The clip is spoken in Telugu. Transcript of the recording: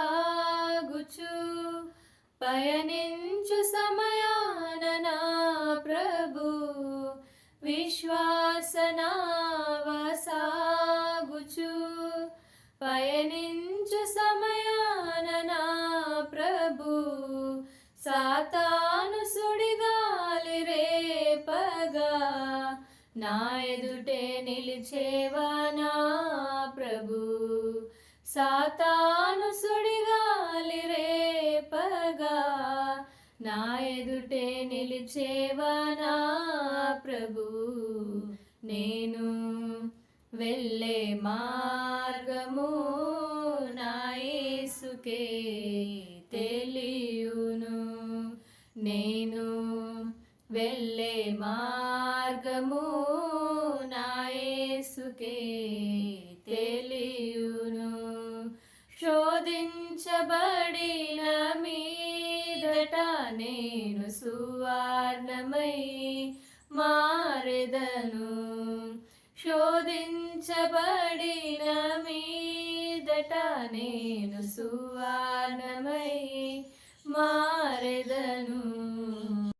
విశ్వాసనావసాగుచు పయనించు సమయాన నా ప్రభు విశ్వాసనావసాగుచు పయనించు సమయాన నా ప్రభు సాతాను సుడిగాలి రేపగా నా ఎదుటే నిలిచేవా నా ప్రభు సాతాను సుడిగాలి రేపగా నా ఎదుటే నిలిచేవా నా ప్రభు నేను వెళ్ళే మార్గము నా యేసుకే తెలియును నేను వెళ్ళే మార్గము నా యేసుకే తెలియును శోధించబడిన మీదట నేను సువర్ణమై మారెదను శోధించబడిన మీదట నేను సువర్ణమై మారెదను